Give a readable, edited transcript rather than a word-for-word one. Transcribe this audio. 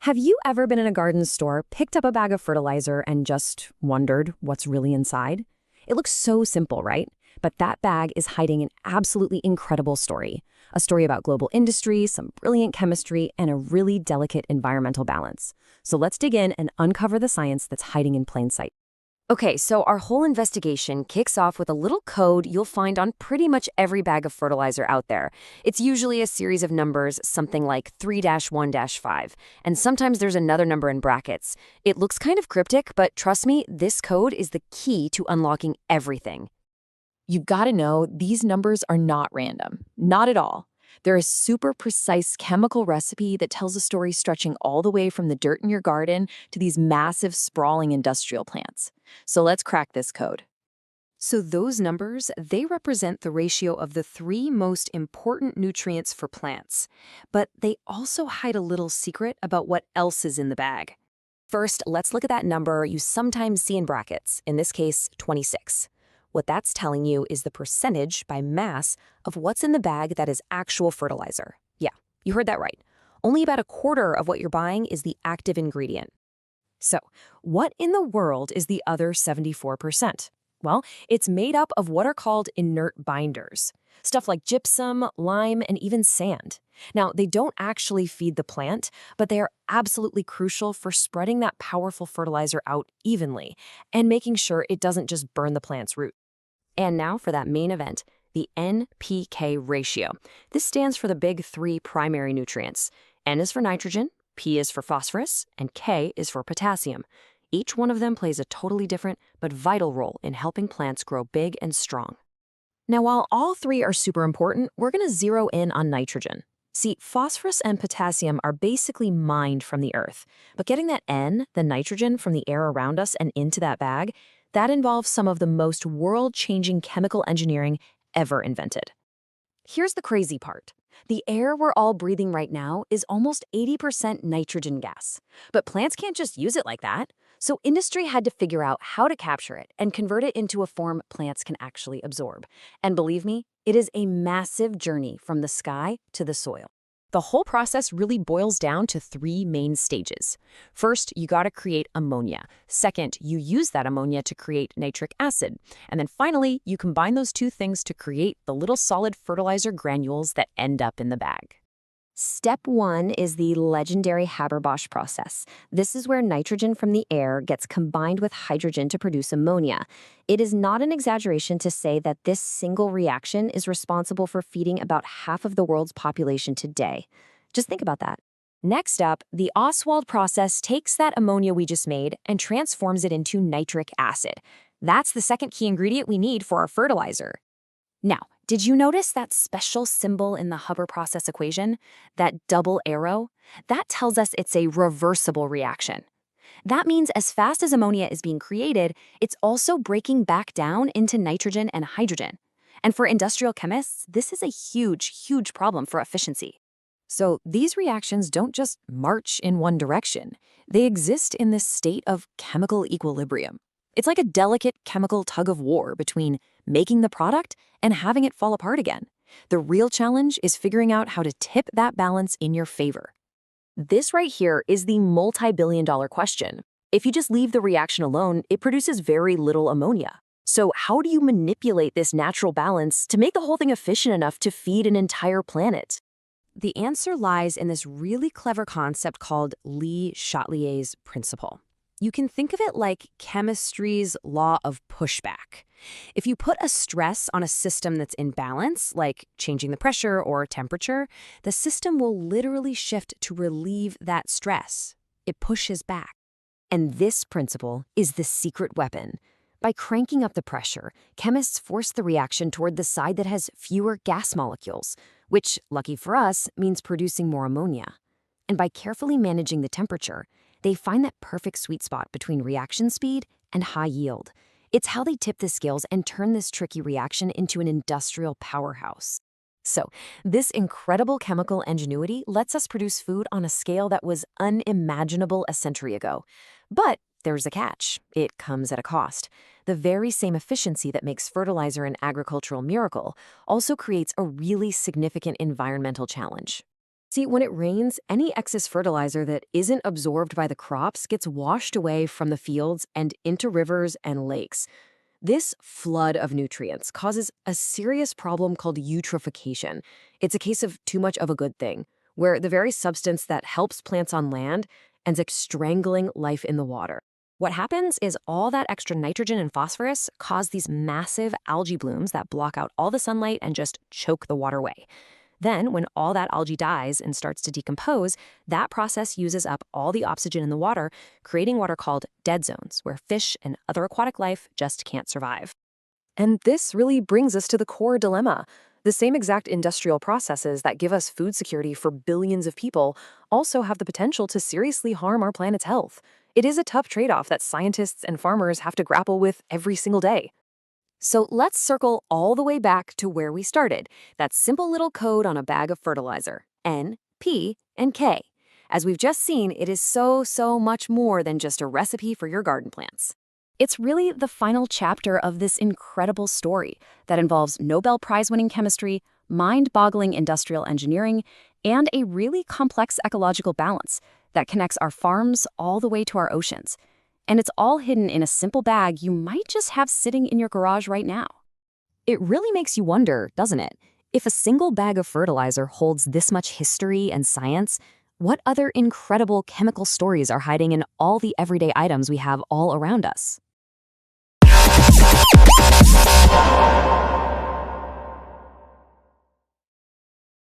Have you ever been in a garden store, picked up a bag of fertilizer, and just wondered what's really inside? It looks so simple, right? But that bag is hiding an absolutely incredible story. A story about global industry, some brilliant chemistry, and a really delicate environmental balance. So let's dig in and uncover the science that's hiding in plain sight. Okay, so our whole investigation kicks off with a little code you'll find on pretty much every bag of fertilizer out there. It's usually a series of numbers, something like 3-1-5, and sometimes there's another number in brackets. It looks kind of cryptic, but trust me, this code is the key to unlocking everything. You've got to know these numbers are not random. Not at all. They're a super precise chemical recipe that tells a story stretching all the way from the dirt in your garden to these massive, sprawling industrial plants. So let's crack this code. So those numbers, they represent the ratio of the three most important nutrients for plants. But they also hide a little secret about what else is in the bag. First, let's look at that number you sometimes see in brackets, in this case, 26. What that's telling you is the percentage by mass of what's in the bag that is actual fertilizer. Yeah, you heard that right. Only about a quarter of what you're buying is the active ingredient. So, what in the world is the other 74%? Well, it's made up of what are called inert binders. Stuff like gypsum, lime, and even sand. Now, they don't actually feed the plant, but they are absolutely crucial for spreading that powerful fertilizer out evenly and making sure it doesn't just burn the plant's root. And now for that main event, the NPK ratio. This stands for the big three primary nutrients. N is for nitrogen, P is for phosphorus, and K is for potassium. Each one of them plays a totally different but vital role in helping plants grow big and strong. Now, while all three are super important, we're going to zero in on nitrogen. See, phosphorus and potassium are basically mined from the earth, but getting that N, the nitrogen, from the air around us and into that bag, that involves some of the most world-changing chemical engineering ever invented. Here's the crazy part. The air we're all breathing right now is almost 80% nitrogen gas. But plants can't just use it like that. So industry had to figure out how to capture it and convert it into a form plants can actually absorb. And believe me, it is a massive journey from the sky to the soil. The whole process really boils down to three main stages. First, you got to create ammonia. Second, you use that ammonia to create nitric acid. And then finally, you combine those two things to create the little solid fertilizer granules that end up in the bag. Step 1 is the legendary Haber-Bosch process. This is where nitrogen from the air gets combined with hydrogen to produce ammonia. It is not an exaggeration to say that this single reaction is responsible for feeding about half of the world's population today. Just think about that. Next up, the Oswald process takes that ammonia we just made and transforms it into nitric acid. That's the second key ingredient we need for our fertilizer. Now, did you notice that special symbol in the Haber process equation? That double arrow? That tells us it's a reversible reaction. That means as fast as ammonia is being created, it's also breaking back down into nitrogen and hydrogen. And for industrial chemists, this is a huge, huge problem for efficiency. So these reactions don't just march in one direction. They exist in this state of chemical equilibrium. It's like a delicate chemical tug of war between making the product and having it fall apart again. The real challenge is figuring out how to tip that balance in your favor. This right here is the multi-billion-dollar question. If you just leave the reaction alone, it produces very little ammonia. So how do you manipulate this natural balance to make the whole thing efficient enough to feed an entire planet? The answer lies in this really clever concept called Le Chatelier's principle. You can think of it like chemistry's law of pushback. If you put a stress on a system that's in balance, like changing the pressure or temperature, the system will literally shift to relieve that stress. It pushes back. And this principle is the secret weapon. By cranking up the pressure, chemists force the reaction toward the side that has fewer gas molecules, which, lucky for us, means producing more ammonia. And by carefully managing the temperature, they find that perfect sweet spot between reaction speed and high yield. It's how they tip the scales and turn this tricky reaction into an industrial powerhouse. So, this incredible chemical ingenuity lets us produce food on a scale that was unimaginable a century ago. But there's a catch. It comes at a cost. The very same efficiency that makes fertilizer an agricultural miracle also creates a really significant environmental challenge. See, when it rains, any excess fertilizer that isn't absorbed by the crops gets washed away from the fields and into rivers and lakes. This flood of nutrients causes a serious problem called eutrophication. It's a case of too much of a good thing, where the very substance that helps plants on land ends up strangling life in the water. What happens is all that extra nitrogen and phosphorus cause these massive algae blooms that block out all the sunlight and just choke the waterway. Then, when all that algae dies and starts to decompose, that process uses up all the oxygen in the water, creating what are called dead zones, where fish and other aquatic life just can't survive. And this really brings us to the core dilemma. The same exact industrial processes that give us food security for billions of people also have the potential to seriously harm our planet's health. It is a tough trade-off that scientists and farmers have to grapple with every single day. So let's circle all the way back to where we started, that simple little code on a bag of fertilizer, N, P, and K. As we've just seen, it is so much more than just a recipe for your garden plants. It's really the final chapter of this incredible story that involves Nobel Prize-winning chemistry, mind-boggling industrial engineering, and a really complex ecological balance that connects our farms all the way to our oceans. And it's all hidden in a simple bag you might just have sitting in your garage right now. It really makes you wonder, doesn't it? If a single bag of fertilizer holds this much history and science, what other incredible chemical stories are hiding in all the everyday items we have all around us?